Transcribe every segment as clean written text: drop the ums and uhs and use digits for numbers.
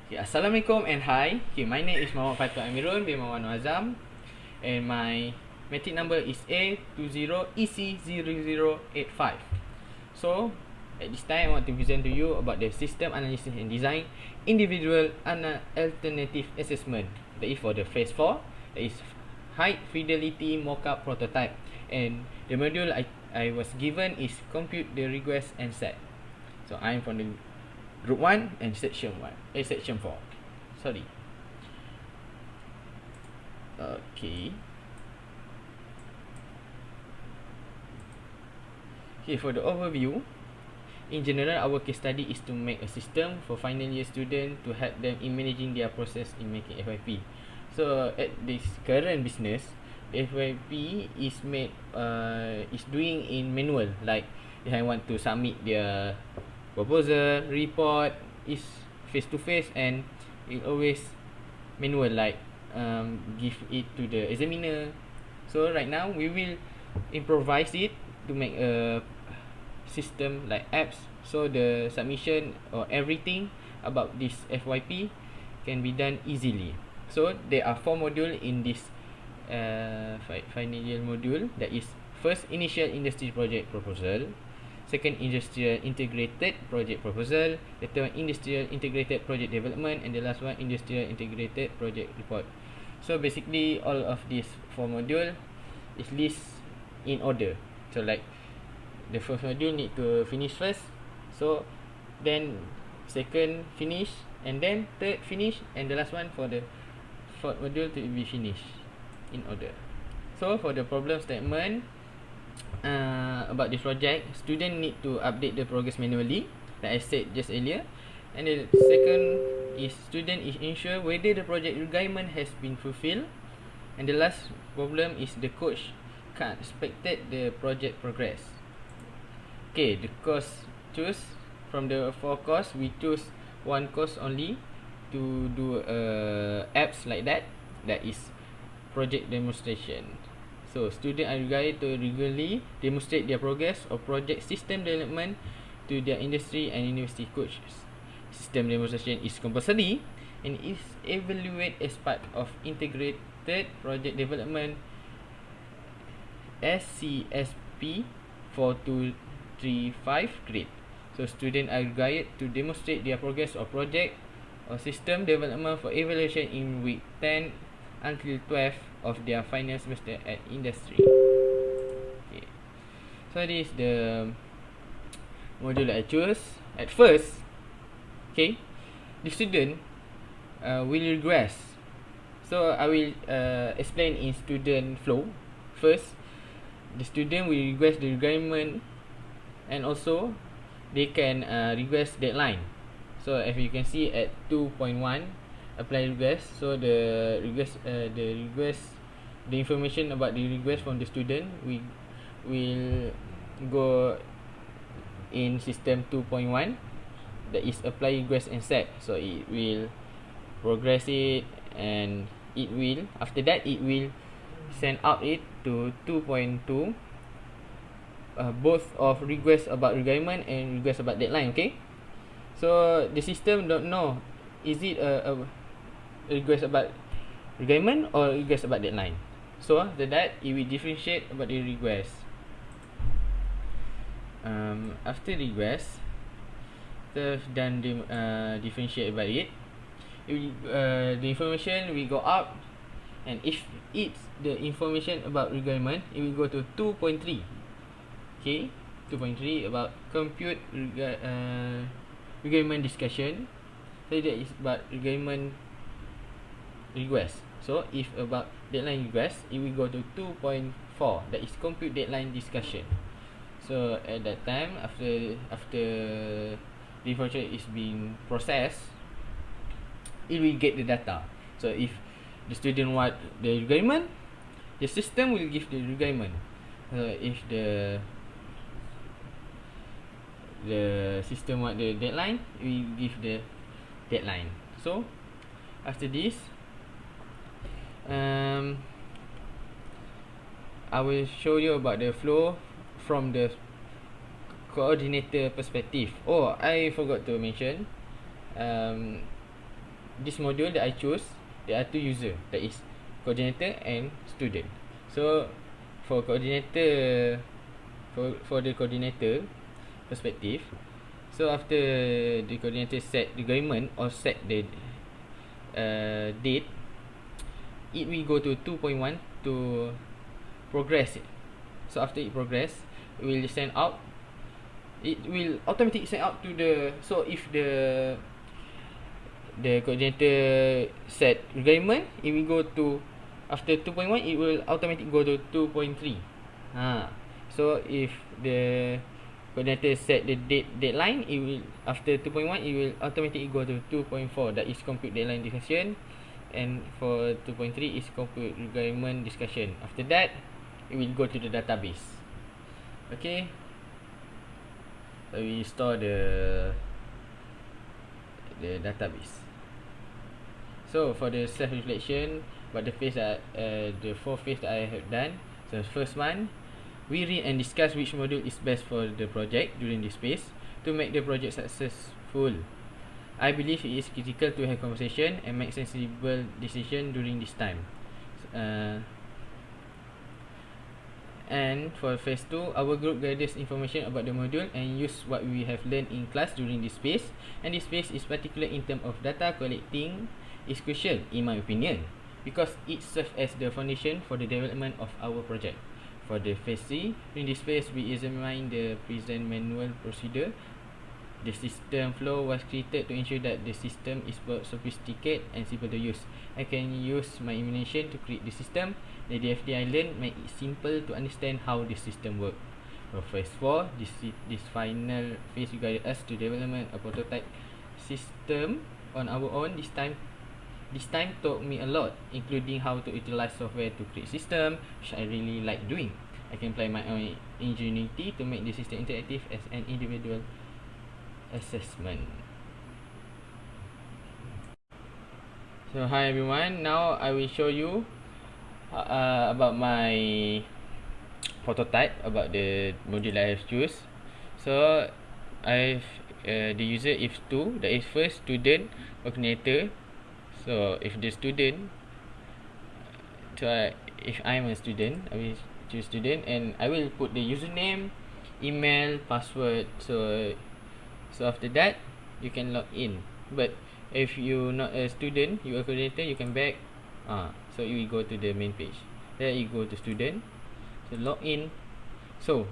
Okay, Assalamualaikum and hi. Okay, my name is Muhammad Fadthun bin Muhammad Azam, and my metric number is A20EC0085. So, at this time, I want to present to you about the system analysis and design individual alternative assessment. That is for the phase 4. That is high fidelity mockup prototype. And the module I was given is compute the request and set. So, I'm from the Group 1 and Section 1. Section 4. Sorry. Okay. Okay, for the overview, in general, our case study is to make a system for final year students to help them in managing their process in making FYP. So, at this current business, FYP is doing in manual. Like, if I want to submit their proposal, report, is face to face, and it always manual, like give it to the examiner. So right now we will improvise it to make a system like apps, so the submission or everything about this FYP can be done easily. So there are 4 modules in this final year module. That is, first, initial industry project proposal. Second, industrial integrated project proposal. The third one, industrial integrated project development. And the last one, industrial integrated project report. So basically, all of these 4 module is list in order. So like, the first module need to finish first. So then second finish, and then third finish, and the last one for the fourth module to be finished in order. So for the problem statement, about this project, student need to update the progress manually, like I said just earlier. And the second is, student is ensure whether the project requirement has been fulfilled. And the last problem is, the coach can't expected the project progress. Okay, the course choose from the 4 course, we choose 1 course only to do apps like that. That is project demonstration. So, students are required to regularly demonstrate their progress of project system development to their industry and university coaches. System demonstration is compulsory and is evaluated as part of integrated project development SCSP 4235 grade. So, students are required to demonstrate their progress of project or system development for evaluation in week 10 until 12 of their final semester at industry. Okay. So this is the module that I choose. At first, okay, the student will regress. So I will explain in student flow. First, the student will request the requirement, and also they can request deadline. So as you can see at 2.1, apply request. So the information about the request from the student, we will go in system 2.1, that is apply request and set. So it will progress it, and it will, after that, it will send out it to 2.2, both of request about requirement and request about deadline. Okay, so the system don't know, is it a request about requirement or request about deadline. So after that, it will differentiate about the request. After request, after done differentiate about it, the information will go up, and if it's the information about requirement, it will go to 2.3. Okay, 2.3 about compute requirement discussion. So that is about requirement request. So if about deadline request, it will go to 2.4, that is compute deadline discussion. So at that time, after the information is being processed, it will get the data. So if the student want the requirement, the system will give the requirement. If the system want the deadline, we give the deadline. So after this, I will show you about the flow from the coordinator perspective. Oh, I forgot to mention, this module that I choose, there are two user, that is coordinator and student. So for coordinator, for the coordinator perspective, so after the coordinator set the agreement or set the date, it will go to 2.1 to progress it. So after it progress, it will send out, it will automatically send out to the, so if the coordinator set agreement, it will go to, after 2.1 it will automatically go to 2.3. So if the coordinator set the deadline, it will, after 2.1 it will automatically go to 2.4, that is compute deadline discussion, and for 2.3 is compute agreement discussion. After that, it will go to the database. Okay, so we store the database. So for the self-reflection, but the phase the 4 phase that I have done. So first one, we read and discuss which module is best for the project during this phase to make the project successful. I believe it is critical to have conversation and make sensible decision during this time. And for phase 2, our group gathers information about the module and use what we have learned in class during this phase. And this phase is particular in terms of data collecting is crucial in my opinion, because it serves as the foundation for the development of our project. For the phase 3, in this phase we examine the present manual procedure. The system flow was created to ensure that the system is both sophisticated and simple to use. I can use my imagination to create the system. The DFD I learned make it simple to understand how the system works. For phase 4, this final phase guided us to development a prototype system on our own. This time taught me a lot, including how to utilize software to create system, which I really like doing. I can apply my own ingenuity to make the system interactive as an individual assessment. So hi everyone, now I will show you about my prototype about the module I have choose. So I've the user if 2, that is first student coordinator. So if the student, so if I'm a student, I will choose student and I will put the username, email, password. So after that, you can log in. But if you not a student, you a coordinator, you can back. So you will go to the main page. There you go to student. So log in. So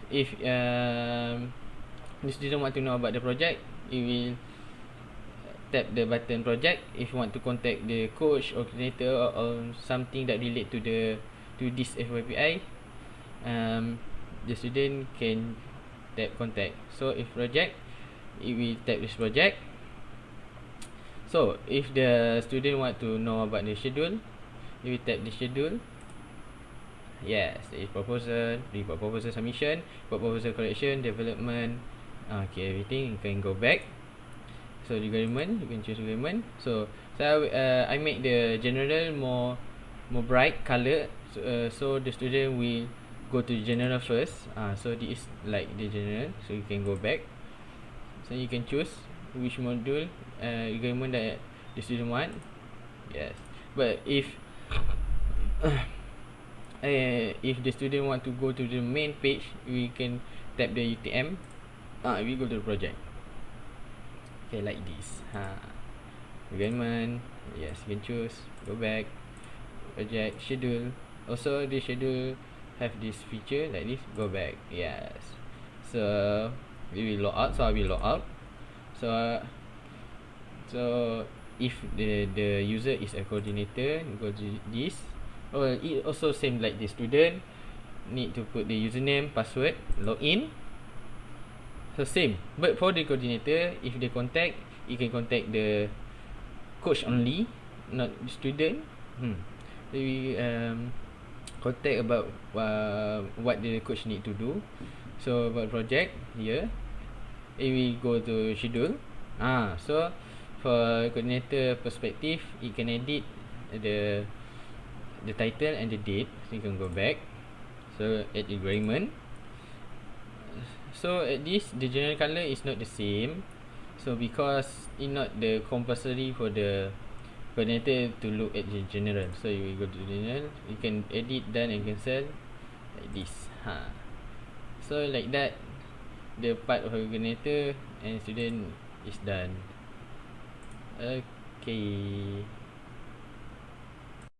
if the student want to know about the project, you will tap the button project. If you want to contact the coach or coordinator or something that relate to this FYPI, the student can tap contact. So if project, it will tap this project. So if the student want to know about the schedule, you will tap the schedule. Yes, there is proposal, report proposal submission, report proposal correction, development. Okay, everything you can go back. So the agreement, you can choose agreement. So I make the general more bright color. So the student will go to general first. So this is like the general. So you can go back. So you can choose which module agreement that the student want. Yes, but if the student want to go to the main page, we can tap the UTM. We go to the project. Okay, like this. Agreement. Yes, you can choose. Go back. Project schedule. Also, the schedule have this feature like this. Go back. Yes. So we will log out. So I will log out. So if the user is a coordinator, go to this. It also same like the student. Need to put the username, password, log in. So same, but for the coordinator, if they contact, you can contact the coach only, not the student. So we contact about what the coach need to do. So about project here, we go to schedule. So for coordinator perspective, you can edit the title and the date. So you can go back. So add agreement. So at this, the general color is not the same. So because it's not the compulsory for the coordinator to look at the general. So you go to general, you can edit done and cancel like this. So like that, the part of coordinator and student is done. Okay.